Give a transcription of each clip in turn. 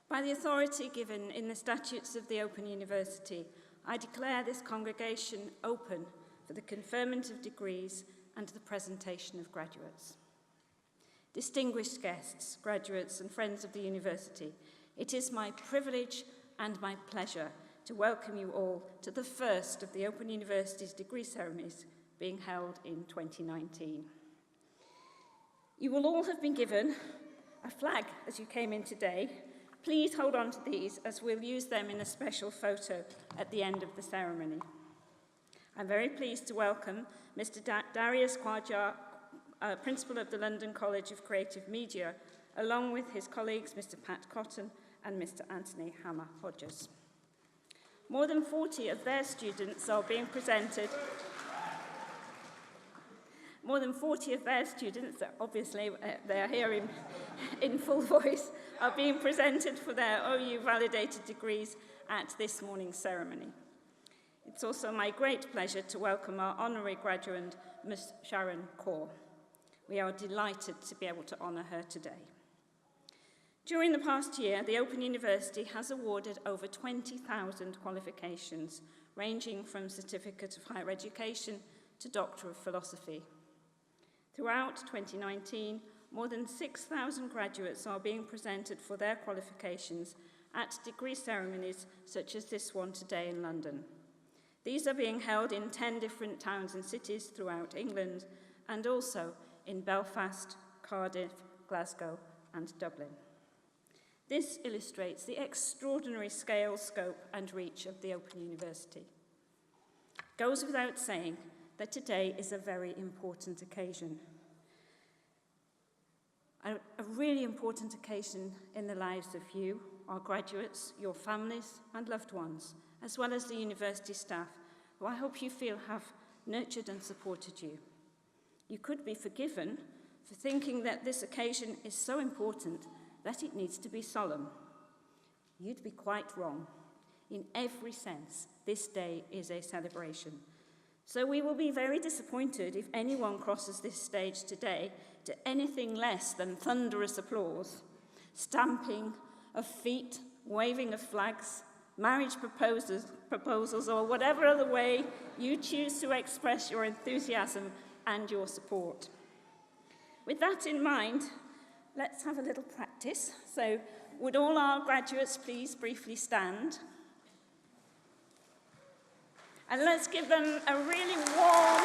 By the authority given in the statutes of the Open University, I declare this congregation open for the conferment of degrees and the presentation of graduates. Distinguished guests, graduates and friends of the university, it is my privilege and my pleasure to welcome you all to the first of the Open University's degree ceremonies being held in 2019. You will all have been given a flag as you came in today. Please hold on to these as we'll use them in a special photo at the end of the ceremony. I'm very pleased to welcome Mr. Darius Kwajar, Principal of the London College of Creative Media, along with his colleagues Mr. Pat Cotton and Mr. Anthony Hammer-Hodges. More than 40 of their students are being presented. More than 40 of their students, obviously they're here in full voice, are being presented for their OU validated degrees at this morning's ceremony. It's also my great pleasure to welcome our honorary graduate, Ms. Sharon Kaur. We are delighted to be able to honour her today. During the past year, the Open University has awarded over 20,000 qualifications, ranging from Certificate of Higher Education to Doctor of Philosophy. Throughout 2019, more than 6,000 graduates are being presented for their qualifications at degree ceremonies such as this one today in London. These are being held in 10 different towns and cities throughout England, and also in Belfast, Cardiff, Glasgow, and Dublin. This illustrates the extraordinary scale, scope, and reach of the Open University. It goes without saying that today is a very important occasion. A really important occasion in the lives of you, our graduates, your families, and loved ones, as well as the university staff, who I hope you feel have nurtured and supported you. You could be forgiven for thinking that this occasion is so important that it needs to be solemn. You'd be quite wrong. In every sense, this day is a celebration. So we will be very disappointed if anyone crosses this stage today to anything less than thunderous applause, stamping of feet, waving of flags, marriage proposals, or whatever other way you choose to express your enthusiasm and your support. With that in mind, let's have a little practice. So would all our graduates please briefly stand? And let's give them a really warm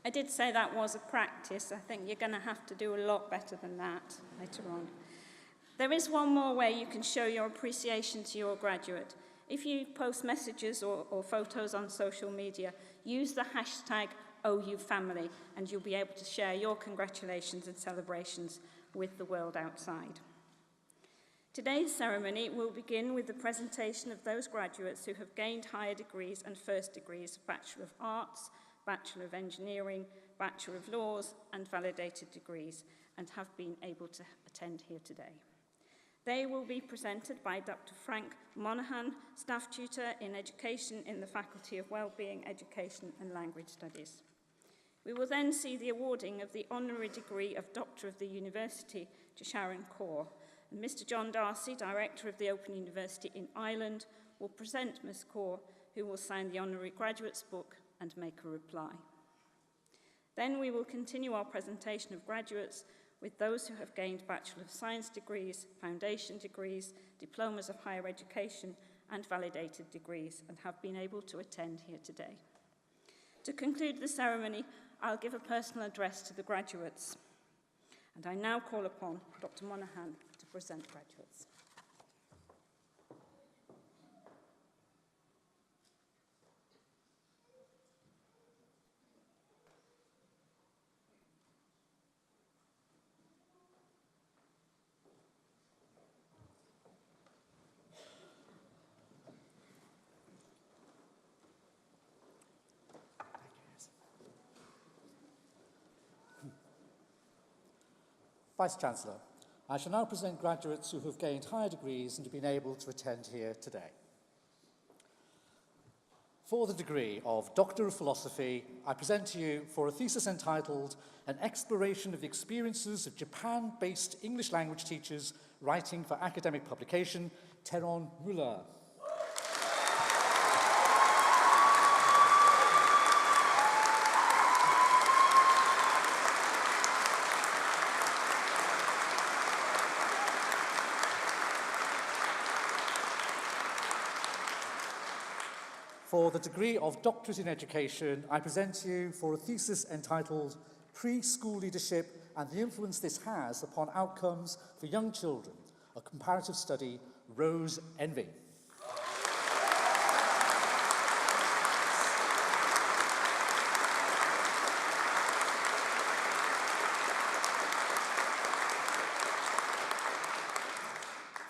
I did say that was a practice. I think you're going to have to do a lot better than that later on. There is one more way you can show your appreciation to your graduate. If you post messages or photos on social media, use the hashtag OUFamily, and you'll be able to share your congratulations and celebrations with the world outside. Today's ceremony will begin with the presentation of those graduates who have gained higher degrees and first degrees of Bachelor of Arts, Bachelor of Engineering, Bachelor of Laws, and validated degrees, and have been able to attend here today. They will be presented by Dr. Frank Monaghan, Staff Tutor in Education in the Faculty of Wellbeing, Education and Language Studies. We will then see the awarding of the honorary degree of Doctor of the University to Sharon Kaur, and Mr. John Darcy, Director of the Open University in Ireland, will present Ms. Kaur, who will sign the honorary graduate's book and make a reply. Then we will continue our presentation of graduates with those who have gained Bachelor of Science degrees, foundation degrees, diplomas of higher education, and validated degrees, and have been able to attend here today. To conclude the ceremony, I'll give a personal address to the graduates. And I now call upon Dr. Monaghan to present graduates. Vice-Chancellor, I shall now present graduates who have gained higher degrees and have been able to attend here today. For the degree of Doctor of Philosophy, I present to you for a thesis entitled An Exploration of the Experiences of Japan-Based English Language Teachers Writing for Academic Publication, Teron Müller. For the degree of Doctorate in Education, I present to you for a thesis entitled Preschool Leadership and the Influence This Has Upon Outcomes for Young Children, a comparative study, Rose Envy.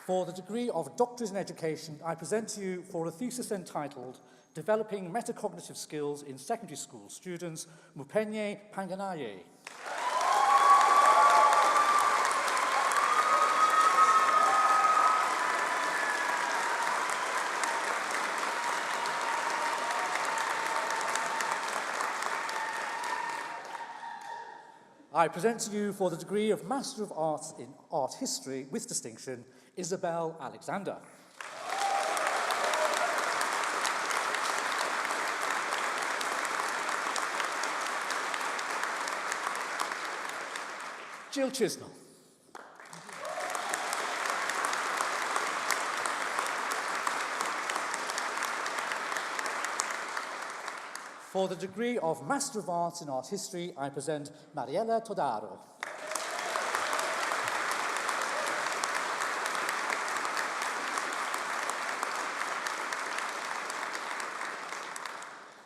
For the degree of Doctorate in Education, I present to you for a thesis entitled Developing Metacognitive Skills in Secondary School Students, Mupenye Panganaye. I present to you for the degree of Master of Arts in Art History with distinction, Isabel Alexander. Jill Chisnell. For the degree of Master of Arts in Art History, I present Mariella Todaro.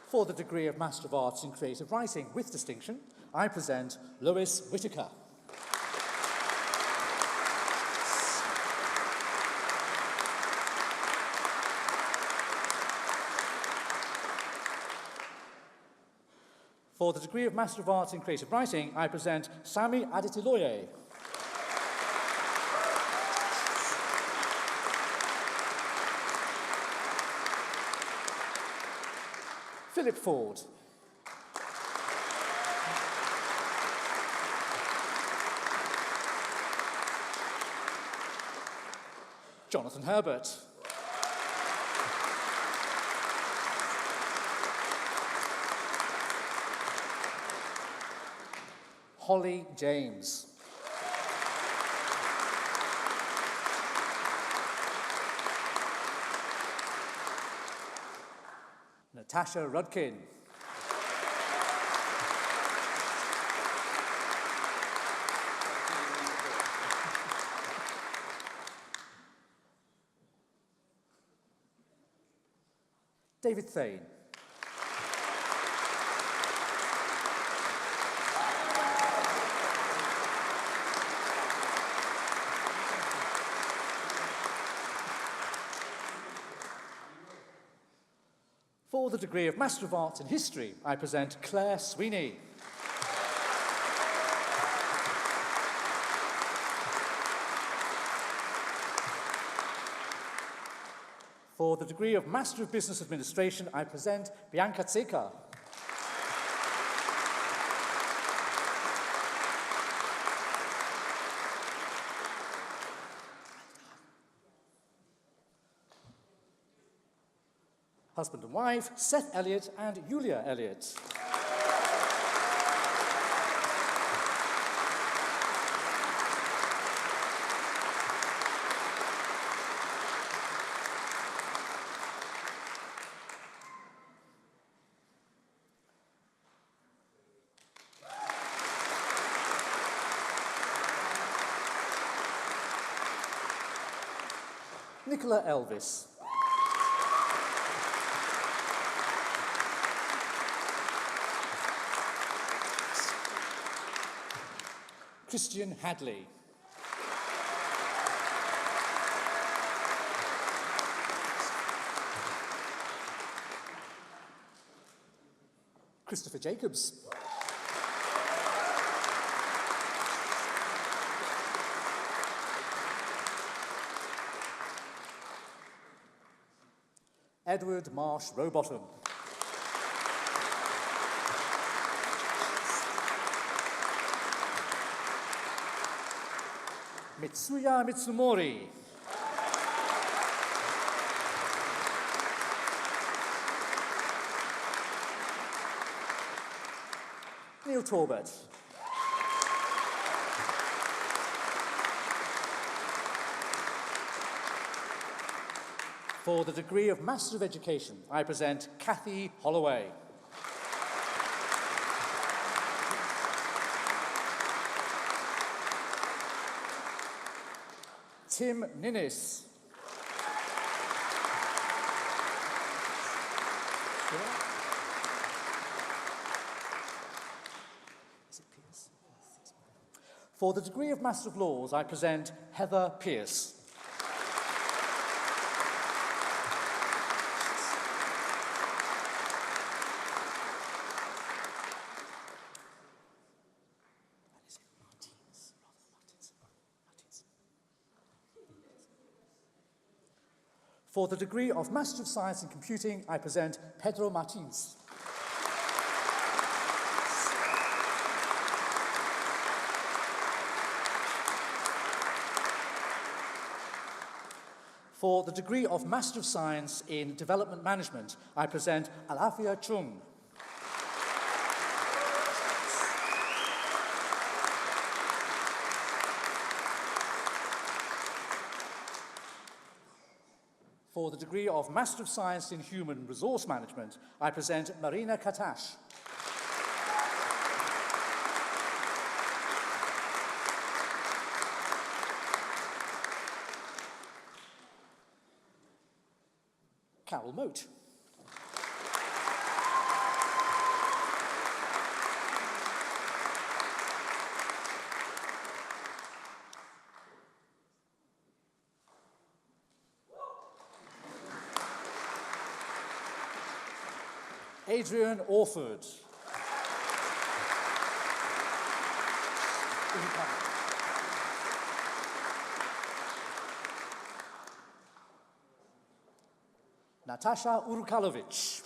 For the degree of Master of Arts in Creative Writing with distinction, I present Lois Whitaker. For the degree of Master of Arts in Creative Writing, I present Sami Adetiloye. Philip Ford. Jonathan Herbert. Holly James. Natasha Rudkin. David Thane. For the degree of Master of Arts in History, I present Claire Sweeney. For the degree of Master of Business Administration, I present Bianca Zeka. Husband and wife, Seth Elliott and Julia Elliott. Nicola Elvis. Christian Hadley. Christopher Jacobs. Edward Marsh Rowbottom. Mitsuya Mitsumori. Neil Torbett. For the degree of Master of Education, I present Kathy Holloway. Tim Ninnis. For the degree of Master of Laws, I present Heather Pierce. For the degree of Master of Science in Computing, I present Pedro Martins. For the degree of Master of Science in Development Management, I present Alafia Chung. For the degree of Master of Science in Human Resource Management, I present Marina Katash. Carol Moat. Adrian Orford. Natasha Urukalovic.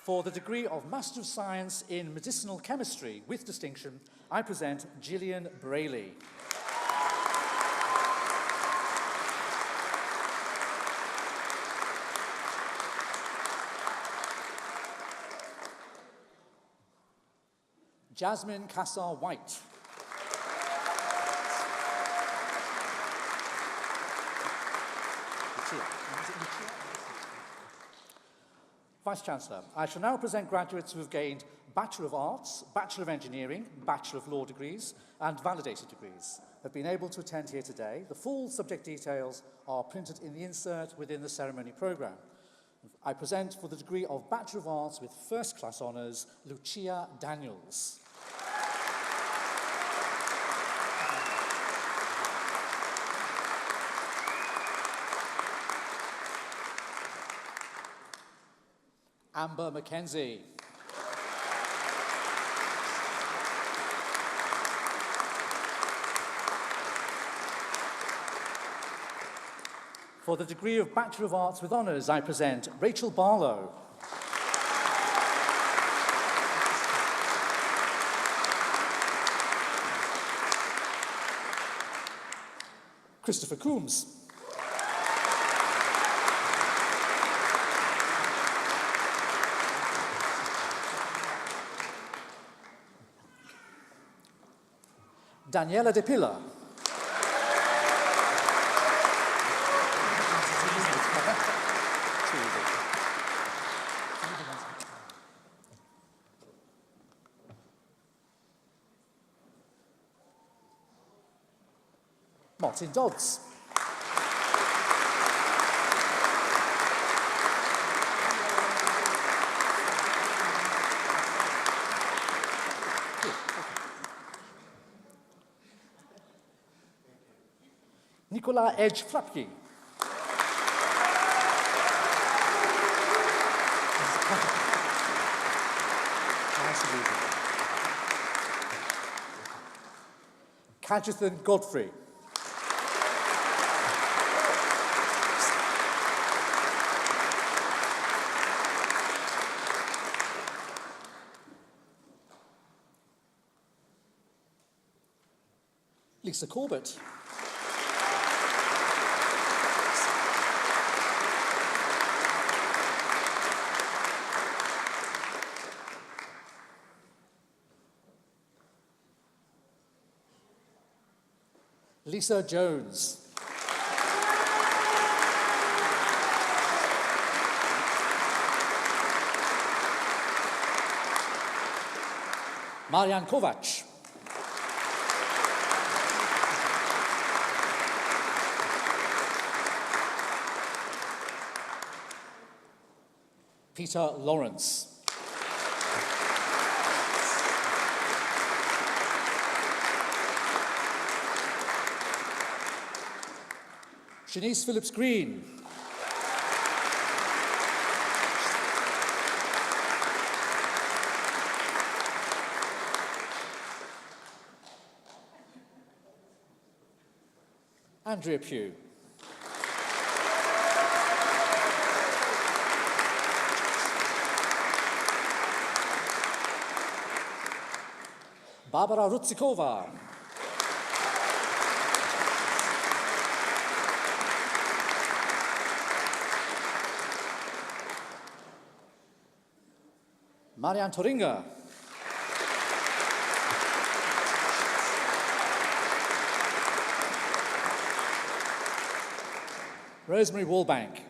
For the degree of Master of Science in Medicinal Chemistry with distinction, I present Gillian Brayley. Jasmine Kassar White. Vice-Chancellor, I shall now present graduates who have gained Bachelor of Arts, Bachelor of Engineering, Bachelor of Law degrees, and validated degrees, have been able to attend here today. The full subject details are printed in the insert within the ceremony programme. I present for the degree of Bachelor of Arts with First Class Honours, Lucia Daniels. Amber Mackenzie. For the degree of Bachelor of Arts with Honours, I present Rachel Barlow. Christopher Coombs. Daniela De Pilla. Martin Dodds. Nicola Edge Flapke. Cadgethan Godfrey. Lisa Corbett. Lisa Jones. Marian Kovac. Peter Lawrence. Shanice Phillips-Green. Andrea Pugh. Barbara Rudzikova. Marian Toringa. Rosemary Wallbank.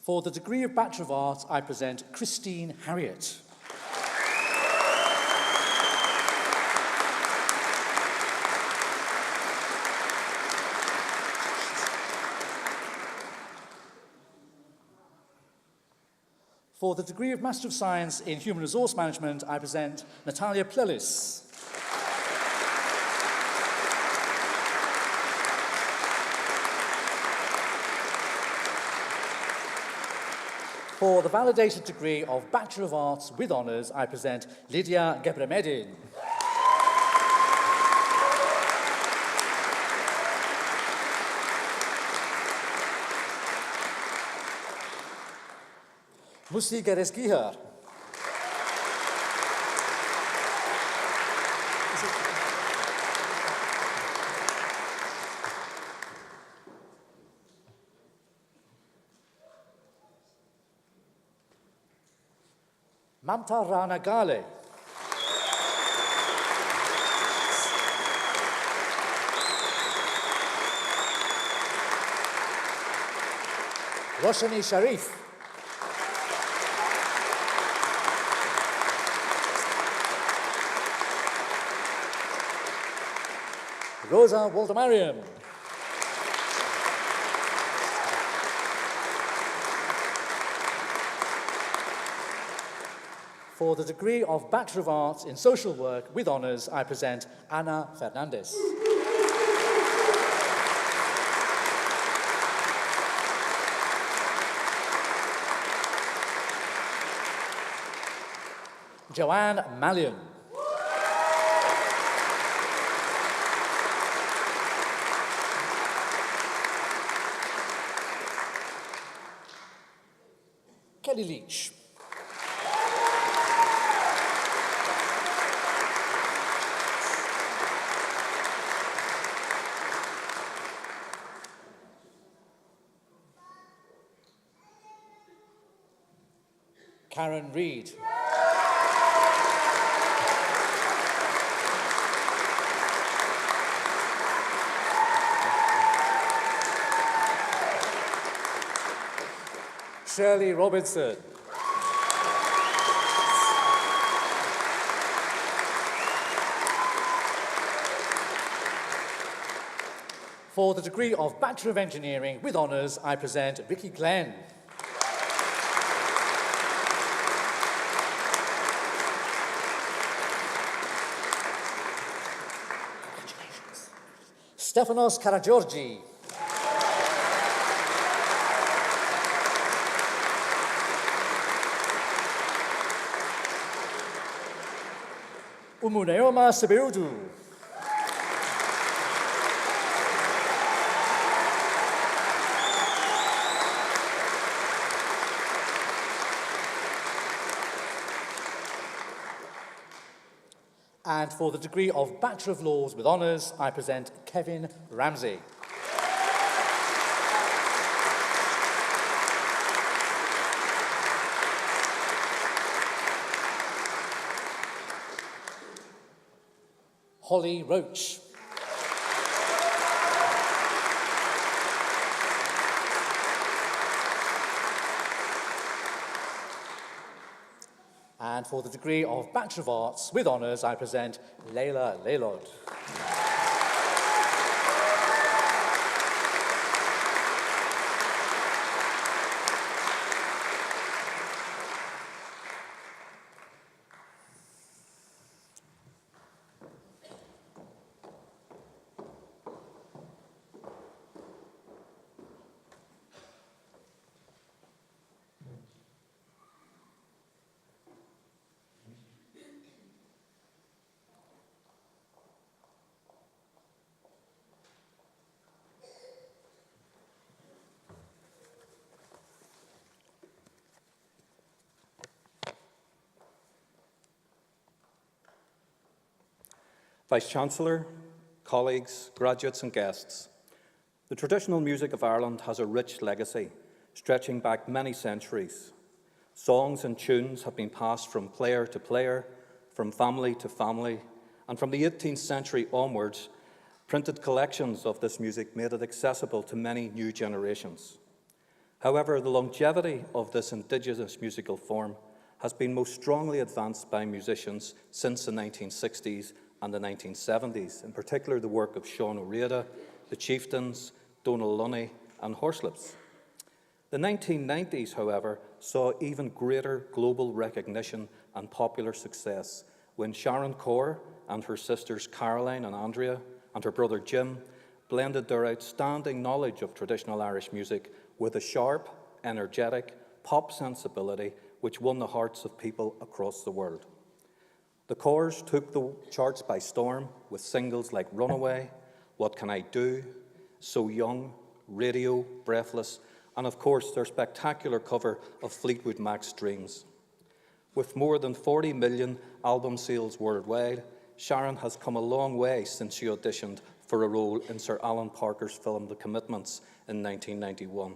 For the degree of Bachelor of Arts, I present Christine Harriott. For the degree of Master of Science in Human Resource Management, I present Natalia Plelis. For the validated degree of Bachelor of Arts with Honours, I present Lydia Gebremedin. Musi Gerezgihar. Mamta Rana Gale. Roshani Sharif. Rosa Waldemariam. For the degree of Bachelor of Arts in Social Work with Honours, I present Ana Fernandez. Joanne Mallion. Kelly Leach. Karen Reid. Shirley Robinson. For the degree of Bachelor of Engineering with Honours, I present Vicky Glenn. Stefanos Karagiorgi. Umuneoma Sibiudu. And for the degree of Bachelor of Laws with Honours, I present Kevin Ramsey. Holly Roach. And for the degree of Bachelor of Arts with Honours, I present Leila Leilod. Vice-Chancellor, colleagues, graduates and guests, the traditional music of Ireland has a rich legacy, stretching back many centuries. Songs and tunes have been passed from player to player, from family to family, and from the 18th century onwards, printed collections of this music made it accessible to many new generations. However, the longevity of this indigenous musical form has been most strongly advanced by musicians since the 1960s and the 1970s, in particular the work of Sean O'Riordan, the Chieftains, Donal Lunny and Horslips. The 1990s, however, saw even greater global recognition and popular success when Sharon Corr and her sisters Caroline and Andrea and her brother Jim blended their outstanding knowledge of traditional Irish music with a sharp, energetic, pop sensibility which won the hearts of people across the world. The Corrs took the charts by storm with singles like Runaway, What Can I Do, So Young, Radio, Breathless, and of course their spectacular cover of Fleetwood Mac's Dreams. With more than 40 million album sales worldwide, Sharon has come a long way since she auditioned for a role in Sir Alan Parker's film The Commitments in 1991.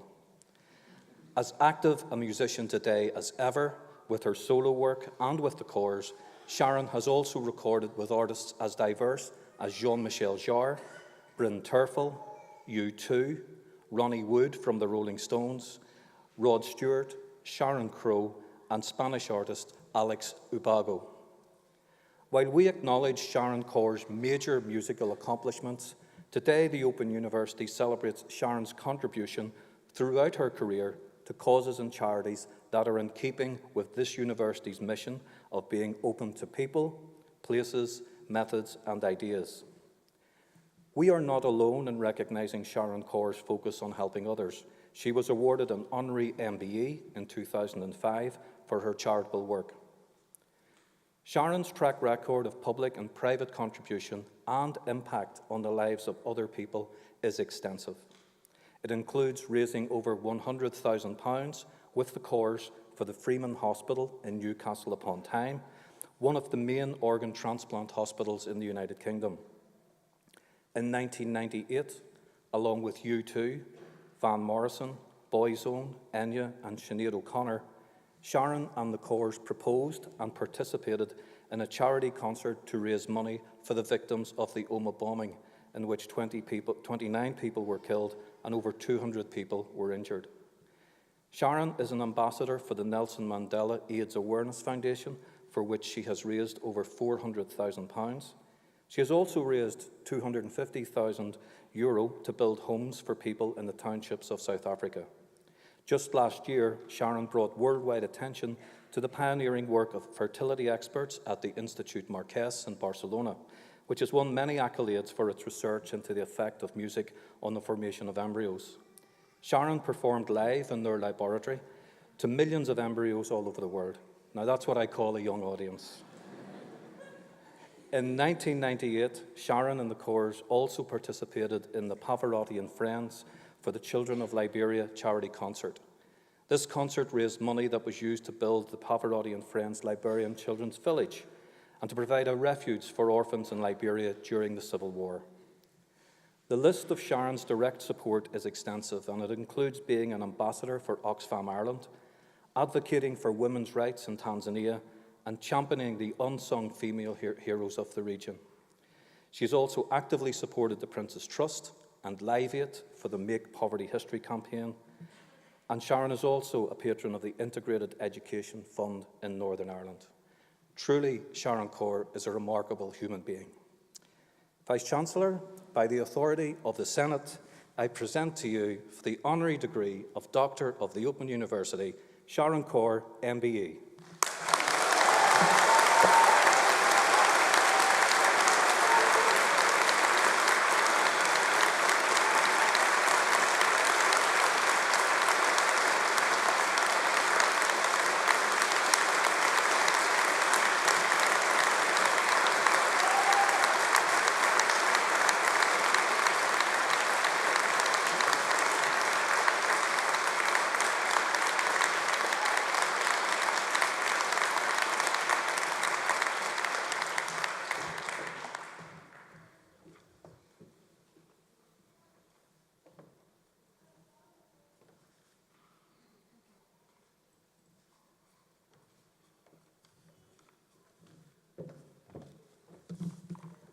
As active a musician today as ever, with her solo work and with the Corrs, Sharon has also recorded with artists as diverse as Jean-Michel Jarre, Bryn Terfel, U2, Ronnie Wood from the Rolling Stones, Rod Stewart, Sharon Crow, and Spanish artist Alex Ubago. While we acknowledge Sharon Corr's major musical accomplishments, today the Open University celebrates Sharon's contribution throughout her career to causes and charities that are in keeping with this university's mission of being open to people, places, methods, and ideas. We are not alone in recognising Sharon Corr's focus on helping others. She was awarded an Honorary MBE in 2005 for her charitable work. Sharon's track record of public and private contribution and impact on the lives of other people is extensive. It includes raising over £100,000 with the Corrs for the Freeman Hospital in Newcastle upon Tyne, one of the main organ transplant hospitals in the United Kingdom. In 1998, along with U2, Van Morrison, Boyzone, Enya and Sinead O'Connor, Sharon and the Corrs proposed and participated in a charity concert to raise money for the victims of the Omagh bombing, in which 29 people were killed and over 200 people were injured. Sharon is an ambassador for the Nelson Mandela AIDS Awareness Foundation, for which she has raised over £400,000. She has also raised €250,000 to build homes for people in the townships of South Africa. Just last year, Sharon brought worldwide attention to the pioneering work of fertility experts at the Institut Marquès in Barcelona, which has won many accolades for its research into the effect of music on the formation of embryos. Sharon performed live in their laboratory to millions of embryos all over the world. Now that's what I call a young audience. In 1998, Sharon and the Corrs also participated in the Pavarotti and Friends for the Children of Liberia charity concert. This concert raised money that was used to build the Pavarotti and Friends Liberian Children's Village and to provide a refuge for orphans in Liberia during the Civil War. The list of Sharon's direct support is extensive, and it includes being an ambassador for Oxfam Ireland, advocating for women's rights in Tanzania, and championing the unsung female heroes of the region. She has also actively supported the Prince's Trust and Live Aid for the Make Poverty History campaign, and Sharon is also a patron of the Integrated Education Fund in Northern Ireland. Truly, Sharon Corr is a remarkable human being. Vice-Chancellor, by the authority of the Senate, I present to you for the honorary degree of Doctor of the Open University, Sharon Corr, MBE.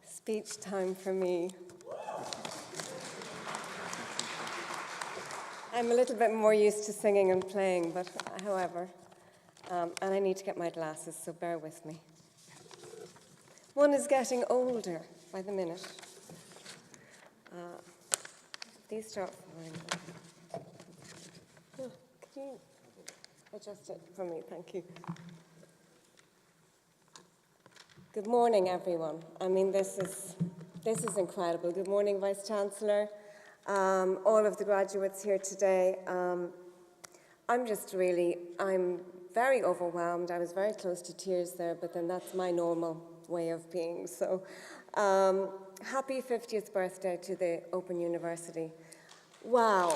Speech time for me. I'm a little bit more used to singing and playing, but however, and I need to get my glasses, so bear with me. One is getting older by the minute. These start falling. Oh, can you adjust it for me? Thank you. Good morning, everyone. I mean, this is incredible. Good morning, Vice-Chancellor, all of the graduates here today. I'm very overwhelmed. I was very close to tears there, but then that's my normal way of being. So, happy 50th birthday to the Open University. Wow.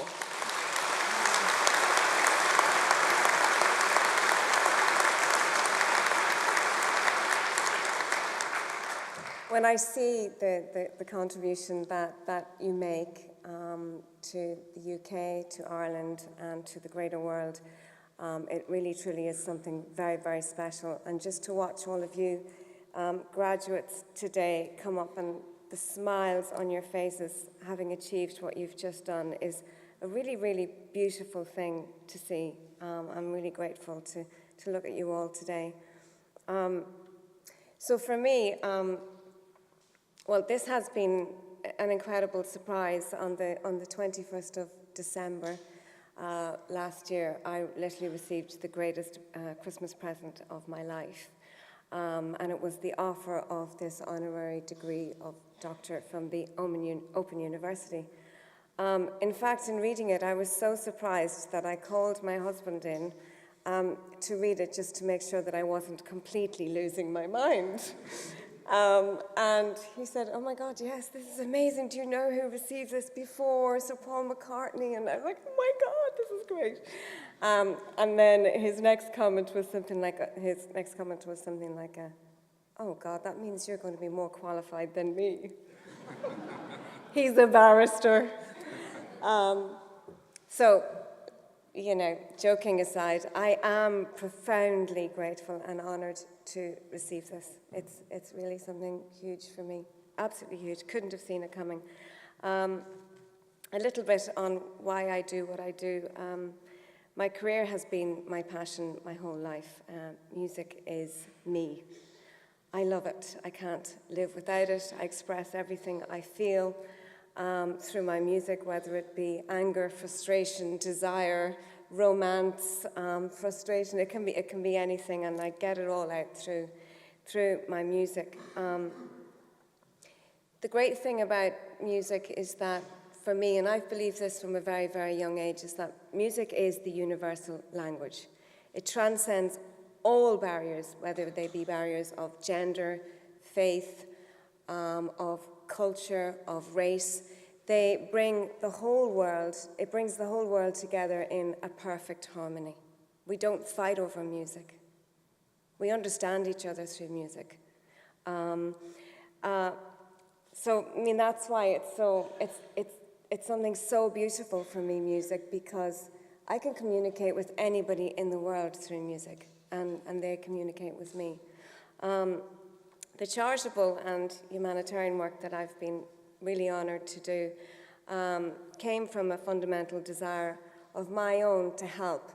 When I see the contribution that you make to the UK, to Ireland, and to the greater world, it really, truly is something very, very special. And just to watch all of you graduates today come up and the smiles on your faces, having achieved what you've just done, is a really, really beautiful thing to see. I'm really grateful to look at you all today. So for me, well, this has been an incredible surprise. On the 21st of December last year, I literally received the greatest Christmas present of my life. And it was the offer of this honorary degree of doctor from the Open University. In fact, in reading it, I was so surprised that I called my husband in to read it just to make sure that I wasn't completely losing my mind. And he said, "Oh my God, yes, this is amazing. Do you know who received this before? Sir Paul McCartney." And I was like, "Oh my God, this is great." And then his next comment was something like, "Oh God, that means you're going to be more qualified than me." He's a barrister. So, you know, joking aside, I am profoundly grateful and honoured to receive this. It's really something huge for me, absolutely huge. Couldn't have seen it coming. A little bit on why I do what I do. My career has been my passion my whole life. Music is me. I love it. I can't live without it. I express everything I feel through my music, whether it be anger, frustration, desire, romance, frustration. It can be anything, and I get it all out through my music. The great thing about music is that, for me, and I've believed this from a very, very young age, is that music is the universal language. It transcends all barriers, whether they be barriers of gender, faith, of culture, of race. They bring the whole world, it brings the whole world together in a perfect harmony. We don't fight over music. We understand each other through music. So, I mean, that's why it's something so beautiful for me, music, because I can communicate with anybody in the world through music, and they communicate with me. The charitable and humanitarian work that I've been really honoured to do came from a fundamental desire of my own to help,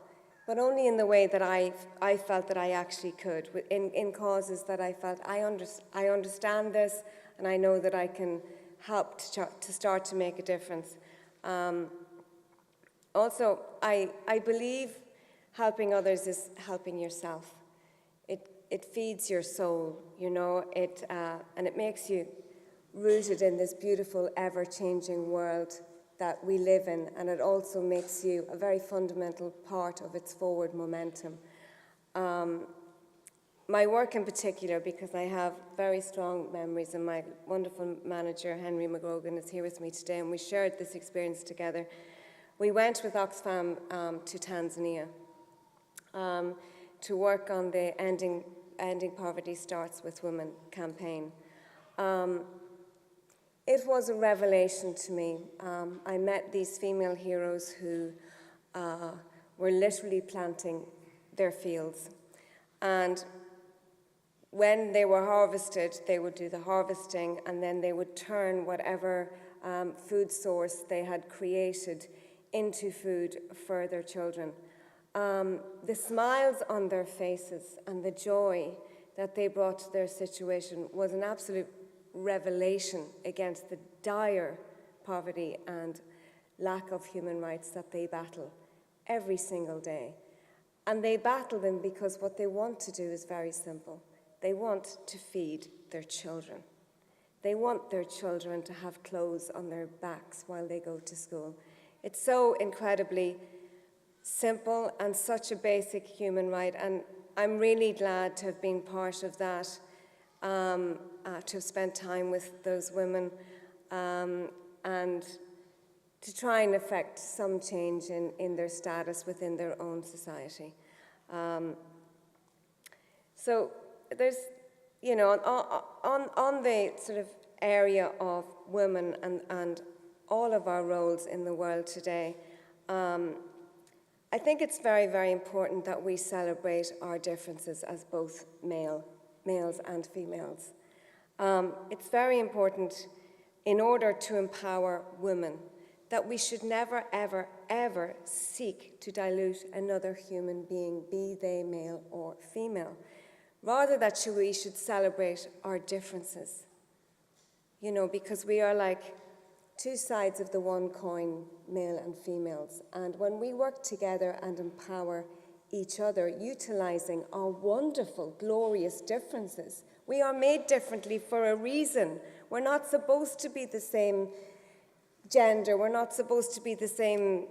but only in the way that I felt that I actually could, in causes that I felt I understand this, and I know that I can help to start to make a difference. Also, I believe helping others is helping yourself. It feeds your soul, you know, and it makes you rooted in this beautiful, ever-changing world that we live in, and it also makes you a very fundamental part of its forward momentum. My work in particular, because I have very strong memories, and my wonderful manager, Henry McGrogan, is here with me today, and we shared this experience together. We went with Oxfam to Tanzania to work on the Ending Poverty Starts with Women campaign. It was a revelation to me. I met these female heroes who were literally planting their fields. And when they were harvested, they would do the harvesting, and then they would turn whatever food source they had created into food for their children. The smiles on their faces and the joy that they brought to their situation was an absolute revelation against the dire poverty and lack of human rights that they battle every single day. And they battle them because what they want to do is very simple. They want to feed their children. They want their children to have clothes on their backs while they go to school. It's so incredibly simple and such a basic human right, and I'm really glad to have been part of that, to have spent time with those women, and to try and affect some change in their status within their own society. So there's, you know, on the sort of area of women and all of our roles in the world today, I think it's very, very important that we celebrate our differences as both males and females. It's very important in order to empower women that we should never, ever, ever seek to dilute another human being, be they male or female. Rather that we should celebrate our differences, you know, because we are like two sides of the one coin, male and females. And when we work together and empower each other, utilizing our wonderful, glorious differences, we are made differently for a reason. We're not supposed to be the same gender. We're not supposed to be the same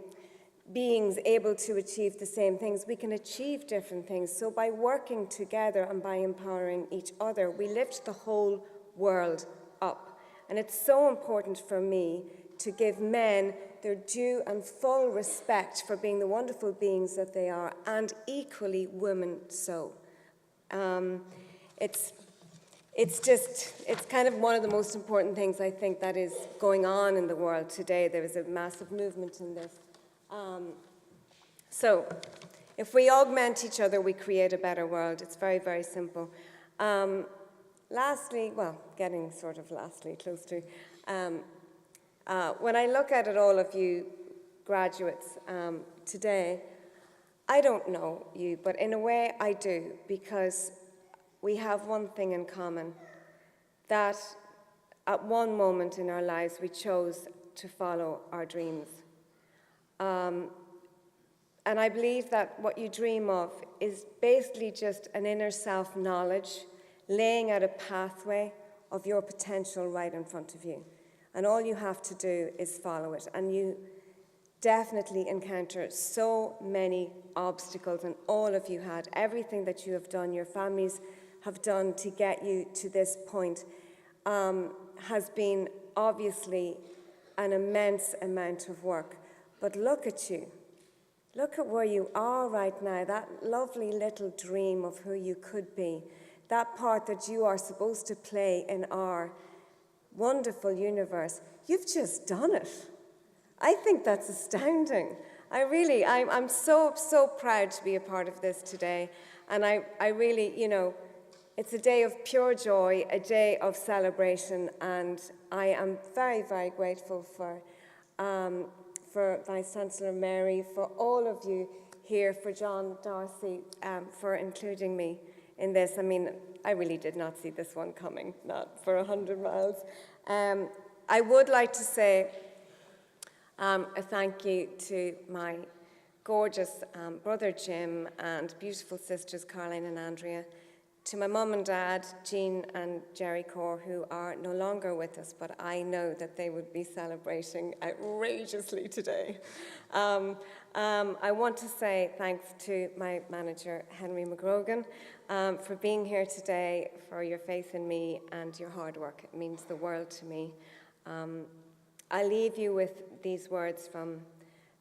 beings able to achieve the same things. We can achieve different things. So by working together and by empowering each other, we lift the whole world up. And it's so important for me to give men their due and full respect for being the wonderful beings that they are, and equally women so. It's kind of one of the most important things I think that is going on in the world today. There is a massive movement in this. So if we augment each other, we create a better world. It's very, very simple. Lastly, well, getting sort of lastly close to, when I look at it, all of you graduates today, I don't know you, but in a way I do, because we have one thing in common, that at one moment in our lives we chose to follow our dreams. And I believe that what you dream of is basically just an inner self-knowledge, laying out a pathway of your potential right in front of you. And all you have to do is follow it. And you definitely encounter so many obstacles, and all of you had. Everything that you have done, your families have done to get you to this point has been obviously an immense amount of work. But look at you. Look at where you are right now, that lovely little dream of who you could be, that part that you are supposed to play in our wonderful universe. You've just done it. I think that's astounding. I'm so proud to be a part of this today. And I really, it's a day of pure joy, a day of celebration, and I am very, very grateful for Vice-Chancellor Mary, for all of you here, for John Darcy, for including me in this. I mean, I really did not see this one coming, not for 100 miles. I would like to say a thank you to my gorgeous brother Jim and beautiful sisters Caroline and Andrea, to my mum and dad, Jean and Jerry Corr, who are no longer with us, but I know that they would be celebrating outrageously today. I want to say thanks to my manager, Henry McGrogan, for being here today, for your faith in me and your hard work. It means the world to me. I leave you with these words from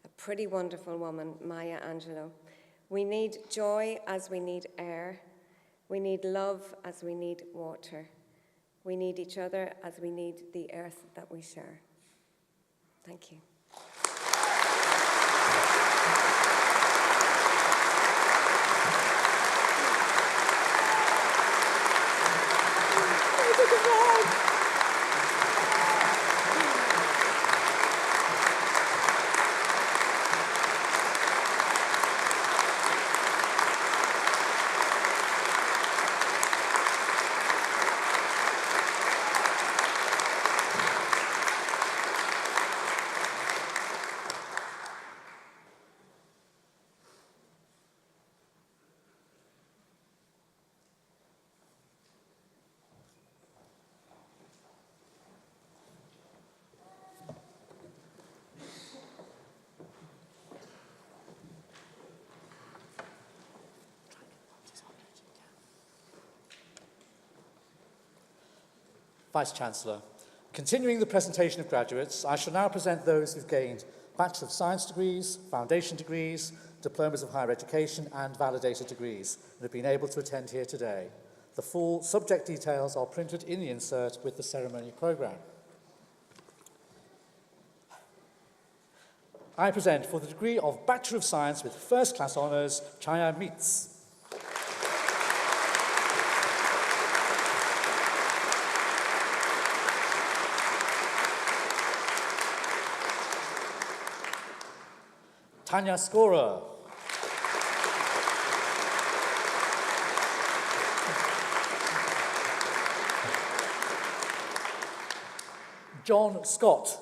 a pretty wonderful woman, Maya Angelou. We need joy as we need air. We need love as we need water. We need each other as we need the earth that we share. Thank you. Vice-Chancellor, continuing the presentation of graduates, I shall now present those who've gained Bachelor of Science degrees, Foundation degrees, Diplomas of Higher Education and Validated degrees and have been able to attend here today. The full subject details are printed in the insert with the ceremony programme. I present for the degree of Bachelor of Science with First Class Honours, Chaya Meets. Tanya Scorer. John Scott.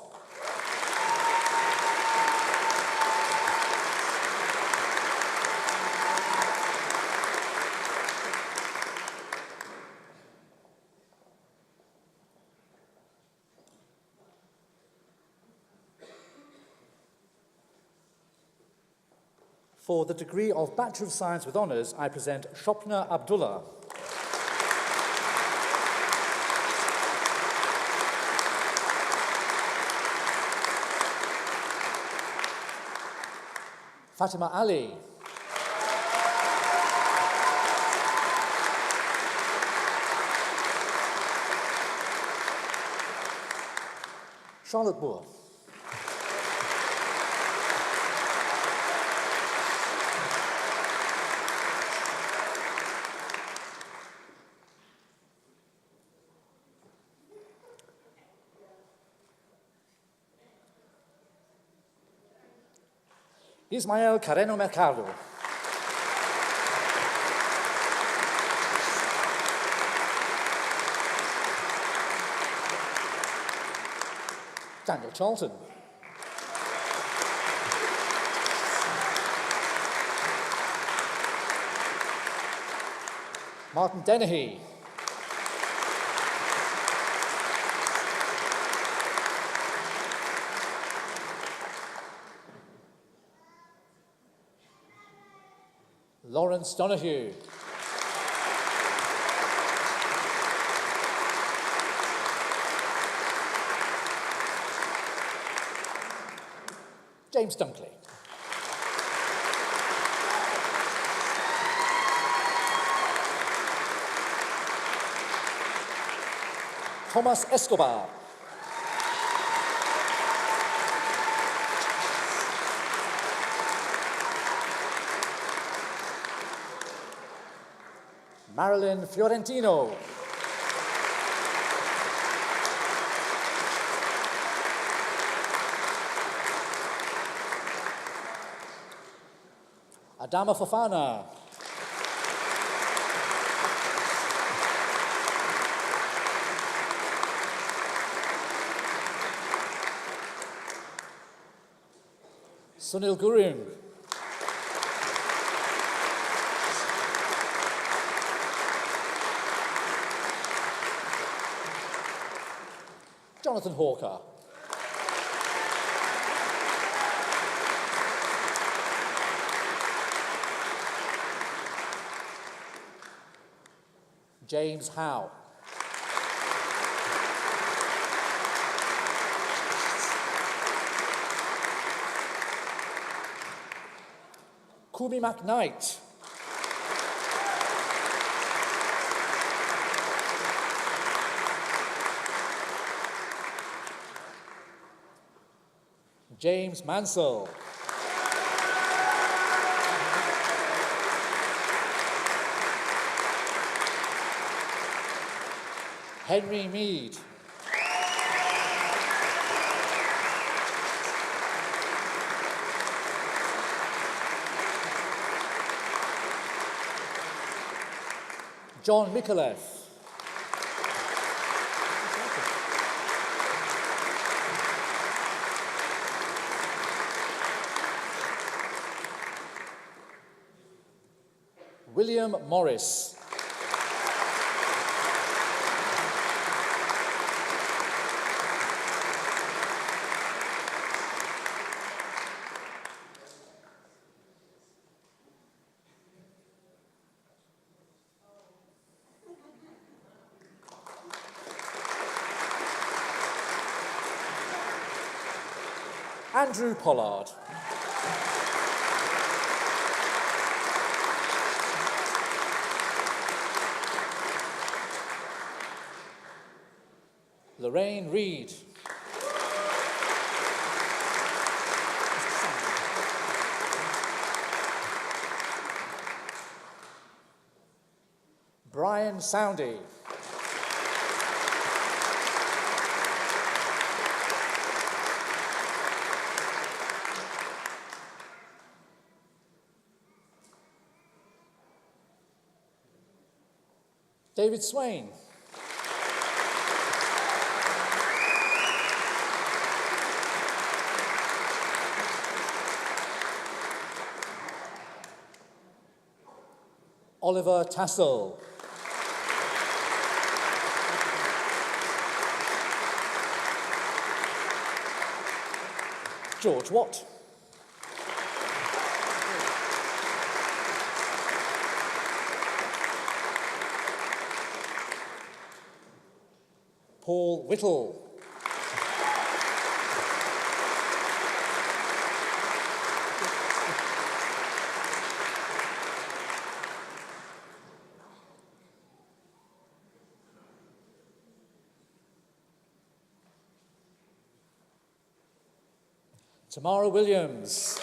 For the degree of Bachelor of Science with Honours, I present Shopna Abdullah. Fatima Ali. Charlotte Boer. Ismael Carreno Mercado. Daniel Charlton. Martin Dennehy. Lawrence Donahue. James Dunkley. Thomas Escobar. Marilyn Fiorentino. Adama Fofana. Sunil Gurung. Jonathan Hawker. James Howe. Kumi McKnight. James Mansell. Henry Mead. John Mikulev. William Morris. Andrew Pollard. Lorraine Reed. Brian Soundy. David Swain. Oliver Tassel. George Watt. Paul Whittle. Tamara Williams.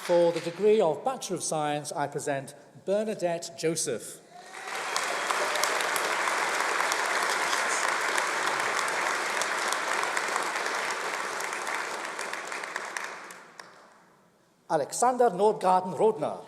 For the degree of Bachelor of Science, I present Bernadette Joseph. Alexander Nordgarten Rodner.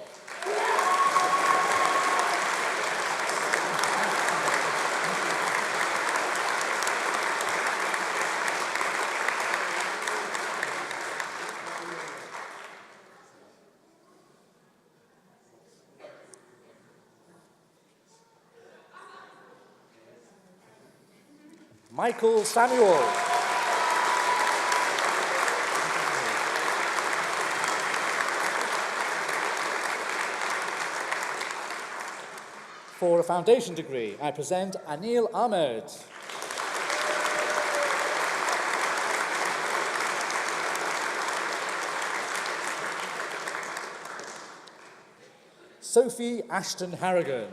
Michael Samuel. For a foundation degree, I present Anil Ahmed. Sophie Ashton Harrigan.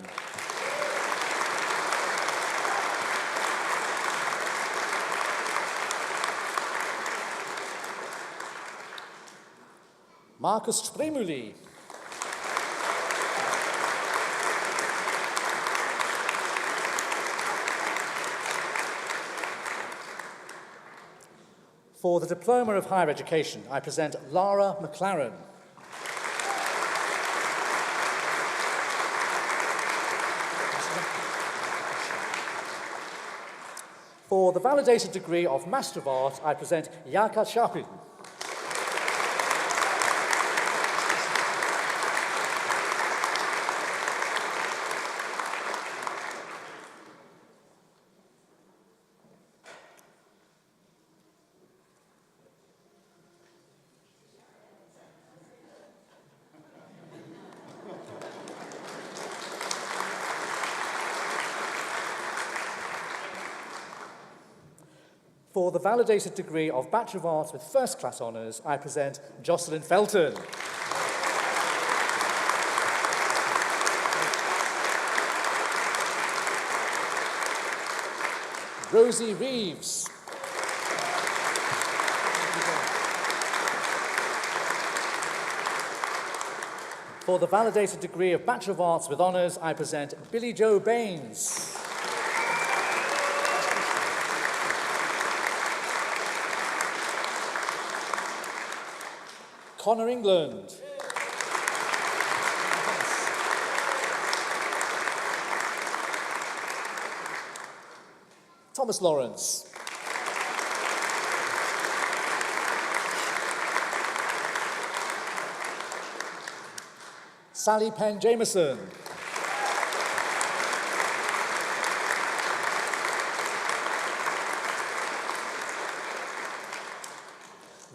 Markus Spremuli. For the Diploma of Higher Education, I present Lara McLaren. For the validated degree of Master of Arts, I present Yaka Chapin. For the validated degree of Bachelor of Arts with First Class Honours, I present Jocelyn Felton. Rosie Reeves. For the validated degree of Bachelor of Arts with Honours, I present Billy Joe Baines. Connor England. Thomas Lawrence. Sally Penn Jameson.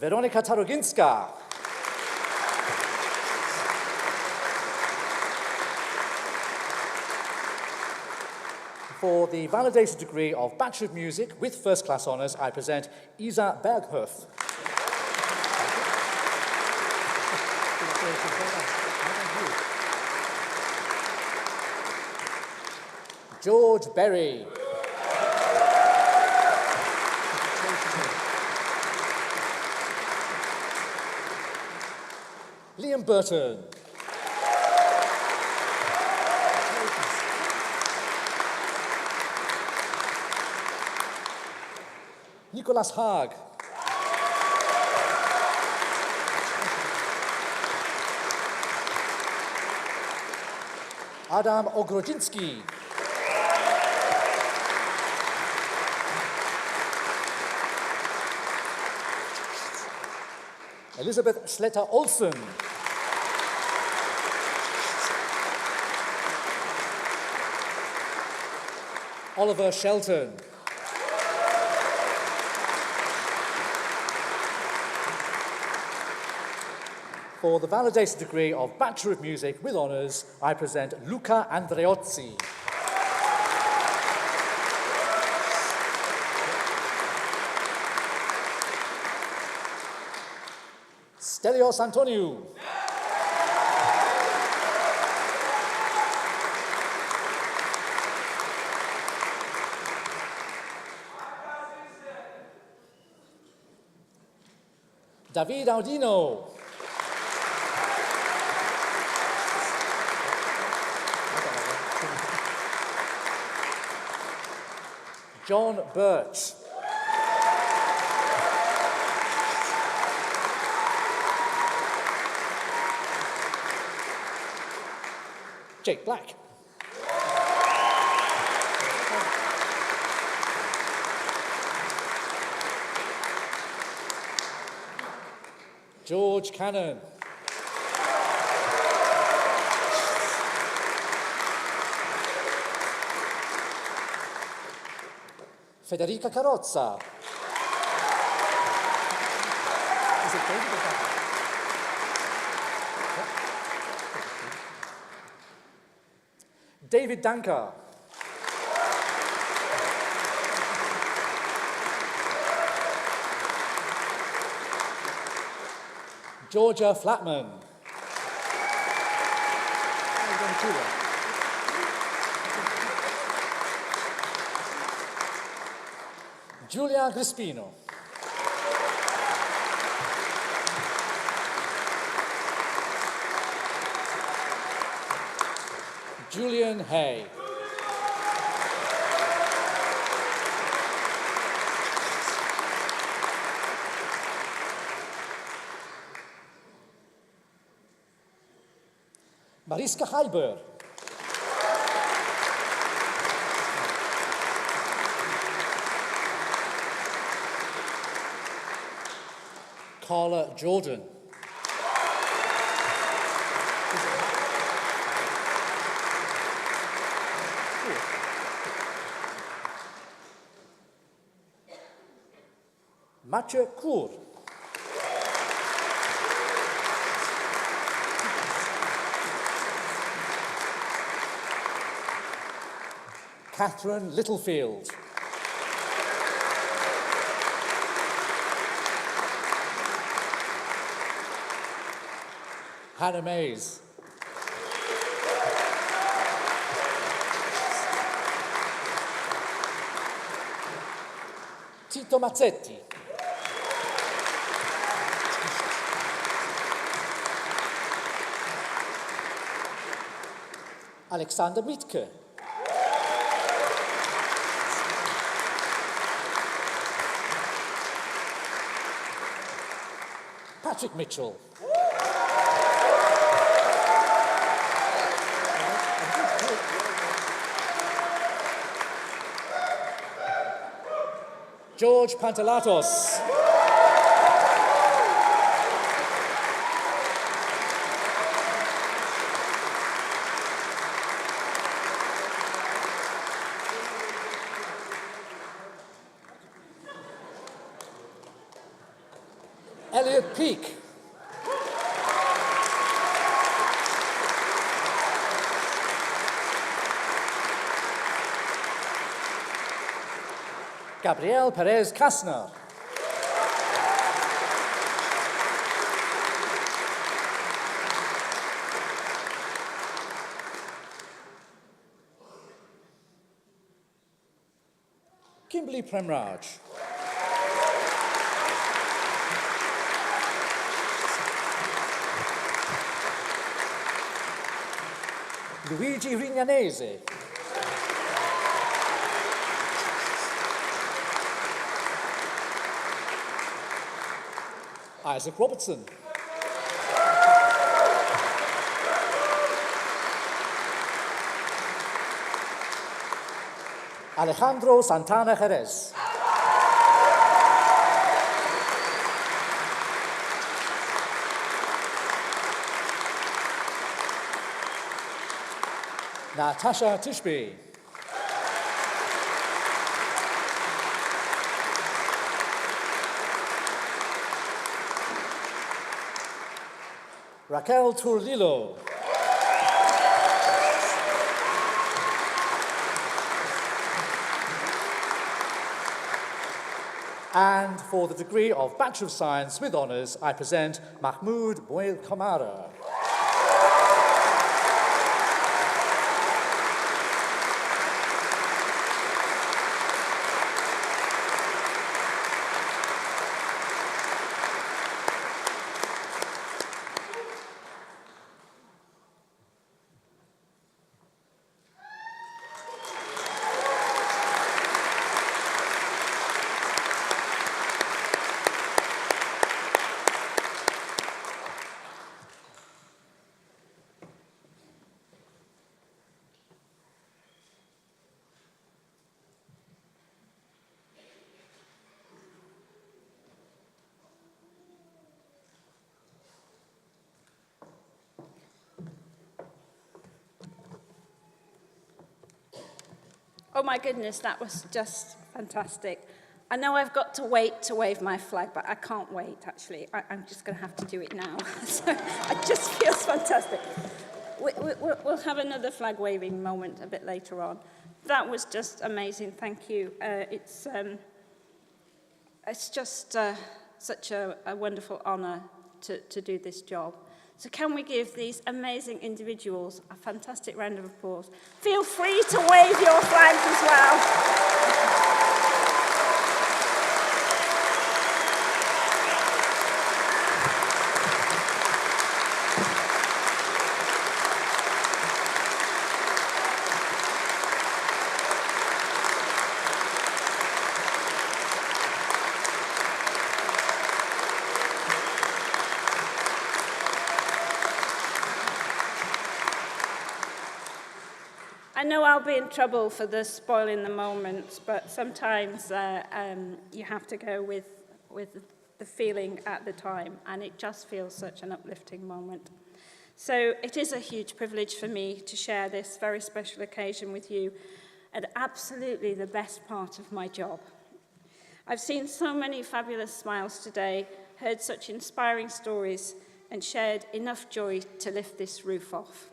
Weronika Taroginska. For the validated degree of Bachelor of Music with First Class Honours, I present Isa Berghoff. George Berry. Liam Burton. Nicolas Haag. Adam Ogrodzinski. Elizabeth Sletter-Olsen. Oliver Shelton. For the validated degree of Bachelor of Music with Honours, I present Luca Andreozzi. Stelios Antoniou. David Audino. John Birch. Jake Black. George Cannon. Federica Carrozza. Is it David or Danka? David Danka. Georgia Flatman. Giulia Grispino. Julian Hay. Mariska Heiber. Carla Jordan. Mathieu Cour. Catherine Littlefield. Hannah Mays. Tito Mazzetti. Alexander Mietke. Patrick Mitchell. George Pantalatos. Elliot Peake. Gabriel Perez Kastner. Kimberly Premraj. Luigi Rignanese. Isaac Robertson. Alejandro Santana Jerez. Natasha Tishby. Raquel Turlillo. And for the degree of Bachelor of Science with Honours, I present Mahmoud Bouel Kamara. Oh my goodness, that was just fantastic. I know I've got to wait to wave my flag, but I can't wait, actually. I'm just going to have to do it now. So it just feels fantastic. We'll have another flag waving moment a bit later on. That was just amazing. Thank you. It's just such a wonderful honour to do this job. So can we give these amazing individuals a fantastic round of applause? Feel free to wave your flags as well. I know I'll be in trouble for the spoiling the moment, but sometimes you have to go with the feeling at the time, and it just feels such an uplifting moment. So it is a huge privilege for me to share this very special occasion with you, and absolutely the best part of my job. I've seen so many fabulous smiles today, heard such inspiring stories, and shared enough joy to lift this roof off.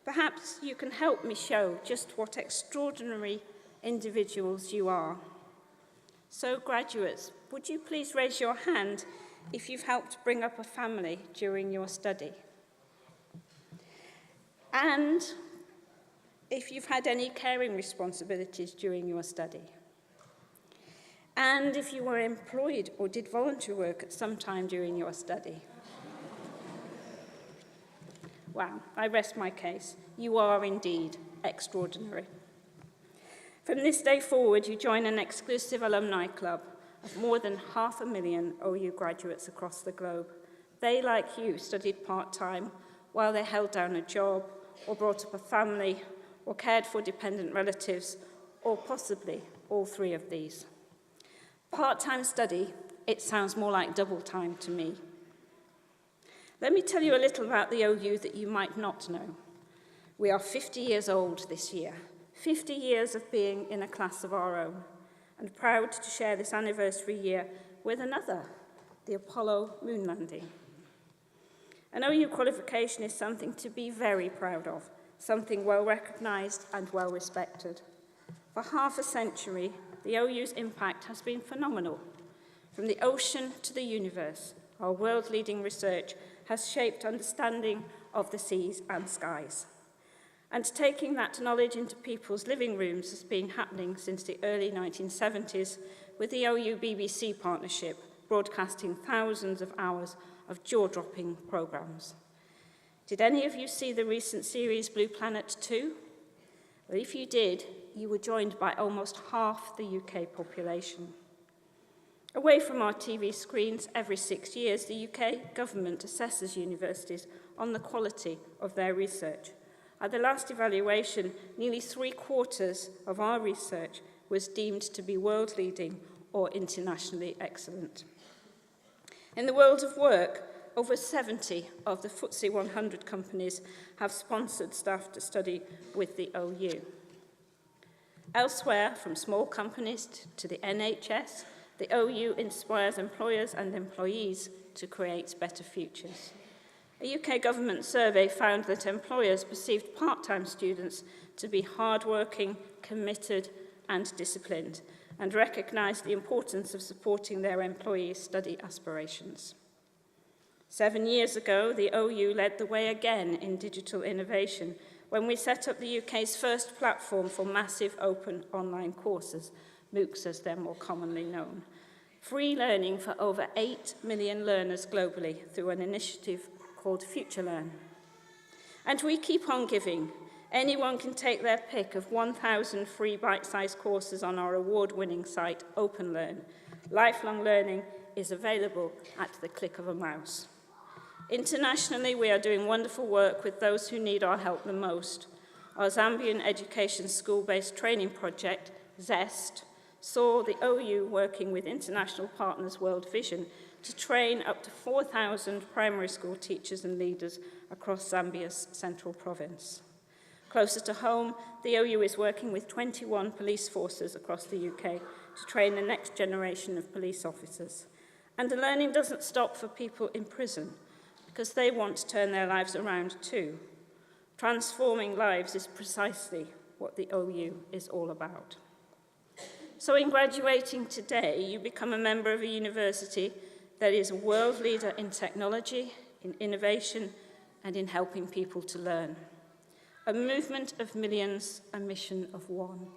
Perhaps you can help me show just what extraordinary individuals you are. So, graduates, would you please raise your hand if you've helped bring up a family during your study? And if you've had any caring responsibilities during your study? And if you were employed or did voluntary work at some time during your study? Wow, I rest my case. You are indeed extraordinary. From this day forward, you join an exclusive alumni club of more than 500,000 OU graduates across the globe. They, like you, studied part-time while they held down a job, or brought up a family, or cared for dependent relatives, or possibly all three of these. Part-time study, it sounds more like double time to me. Let me tell you a little about the OU that you might not know. We are 50 years old this year, 50 years of being in a class of our own, and proud to share this anniversary year with another, the Apollo moon landing. An OU qualification is something to be very proud of, something well recognised and well respected. For half a century, the OU's impact has been phenomenal. From the ocean to the universe, our world-leading research has shaped understanding of the seas and skies. And taking that knowledge into people's living rooms has been happening since the early 1970s with the OU-BBC partnership, broadcasting thousands of hours of jaw-dropping programmes. Did any of you see the recent series Blue Planet 2? Well, if you did, you were joined by almost half the UK population. Away from our TV screens, every 6 years, the UK government assesses universities on the quality of their research. At the last evaluation, nearly 3/4 of our research was deemed to be world-leading or internationally excellent. In the world of work, over 70 of the FTSE 100 companies have sponsored staff to study with the OU. Elsewhere, from small companies to the NHS, the OU inspires employers and employees to create better futures. A UK government survey found that employers perceived part-time students to be hard-working, committed, and disciplined, and recognised the importance of supporting their employees' study aspirations. 7 years ago, the OU led the way again in digital innovation when we set up the UK's first platform for massive open online courses, MOOCs as they're more commonly known. Free learning for over 8 million learners globally through an initiative called FutureLearn. And we keep on giving. Anyone can take their pick of 1,000 free bite-sized courses on our award-winning site, OpenLearn. Lifelong learning is available at the click of a mouse. Internationally, we are doing wonderful work with those who need our help the most. Our Zambian Education School-Based Training Project, ZEST, saw the OU working with international partners World Vision to train up to 4,000 primary school teachers and leaders across Zambia's central province. Closer to home, the OU is working with 21 police forces across the UK to train the next generation of police officers. And the learning doesn't stop for people in prison, because they want to turn their lives around too. Transforming lives is precisely what the OU is all about. So in graduating today, you become a member of a university that is a world leader in technology, in innovation, and in helping people to learn. A movement of millions, a mission of one.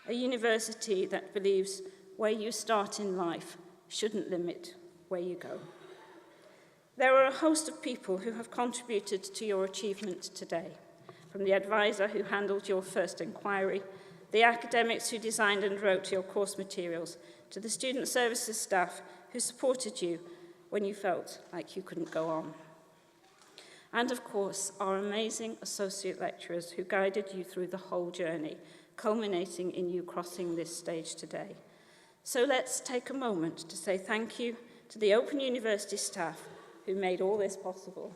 A university that believes where you start in life shouldn't limit where you go. There are a host of people who have contributed to your achievement today, from the advisor who handled your first inquiry, the academics who designed and wrote your course materials, to the student services staff who supported you when you felt like you couldn't go on. And of course, our amazing associate lecturers who guided you through the whole journey, culminating in you crossing this stage today. So let's take a moment to say thank you to the Open University staff who made all this possible.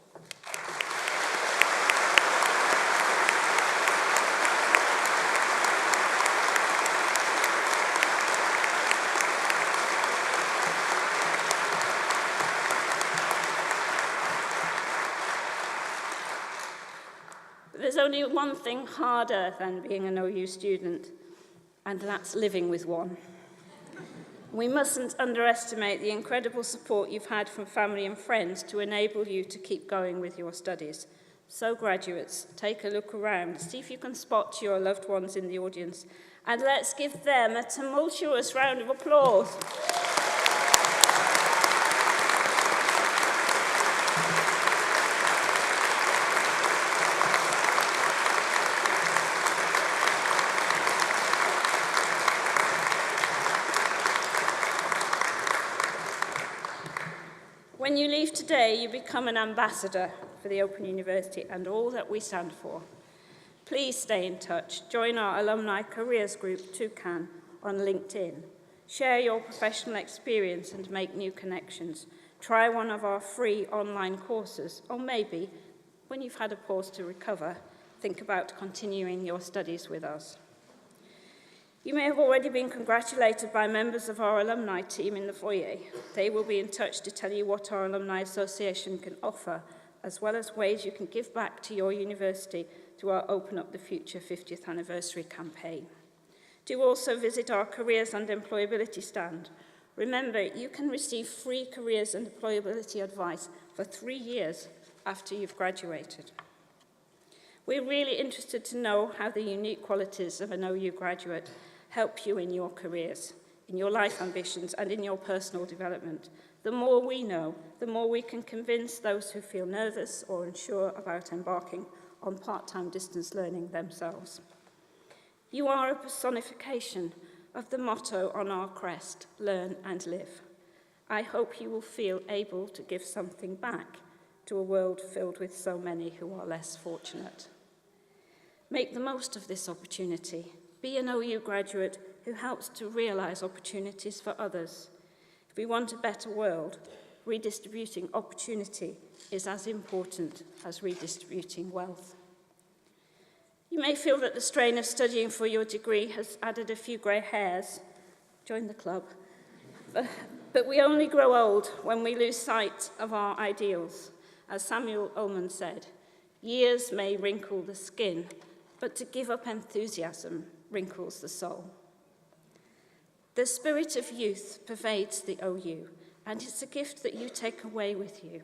There's only one thing harder than being an OU student, and that's living with one. We mustn't underestimate the incredible support you've had from family and friends to enable you to keep going with your studies. So graduates, take a look around, see if you can spot your loved ones in the audience, and let's give them a tumultuous round of applause. When you leave today, you become an ambassador for the Open University and all that we stand for. Please stay in touch. Join our alumni careers group, Toucan, on LinkedIn. Share your professional experience and make new connections. Try one of our free online courses, or maybe, when you've had a pause to recover, think about continuing your studies with us. You may have already been congratulated by members of our alumni team in the foyer. They will be in touch to tell you what our Alumni Association can offer, as well as ways you can give back to your university through our Open Up the Future 50th anniversary campaign. Do also visit our Careers and Employability stand. Remember, you can receive free careers and employability advice for 3 years after you've graduated. We're really interested to know how the unique qualities of an OU graduate help you in your careers, in your life ambitions, and in your personal development. The more we know, the more we can convince those who feel nervous or unsure about embarking on part-time distance learning themselves. You are a personification of the motto on our crest, learn and live. I hope you will feel able to give something back to a world filled with so many who are less fortunate. Make the most of this opportunity. Be an OU graduate who helps to realize opportunities for others. If we want a better world, redistributing opportunity is as important as redistributing wealth. You may feel that the strain of studying for your degree has added a few grey hairs. Join the club. But we only grow old when we lose sight of our ideals. As Samuel Ullman said, years may wrinkle the skin, but to give up enthusiasm wrinkles the soul. The spirit of youth pervades the OU, and it's a gift that you take away with you.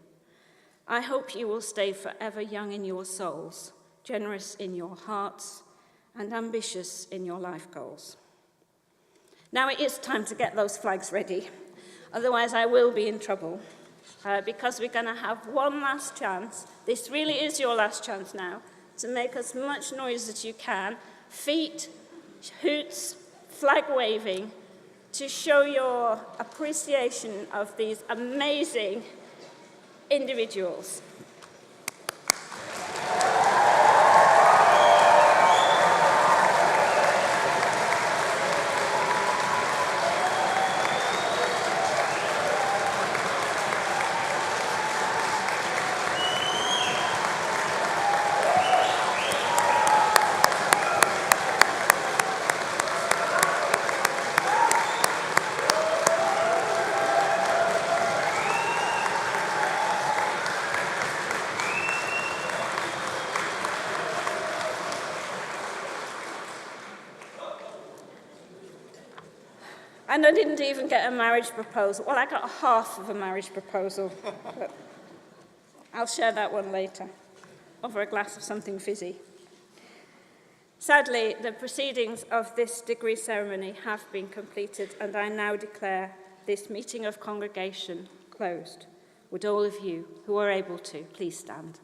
I hope you will stay forever young in your souls, generous in your hearts, and ambitious in your life goals. Now it is time to get those flags ready, otherwise I will be in trouble, because we're going to have one last chance. This really is your last chance now, to make as much noise as you can, feet, hoots, flag waving, to show your appreciation of these amazing individuals. And I didn't even get a marriage proposal. Well, I got half of a marriage proposal, but I'll share that one later, over a glass of something fizzy. Sadly, the proceedings of this degree ceremony have been completed, and I now declare this meeting of congregation closed. Would all of you who are able to please stand?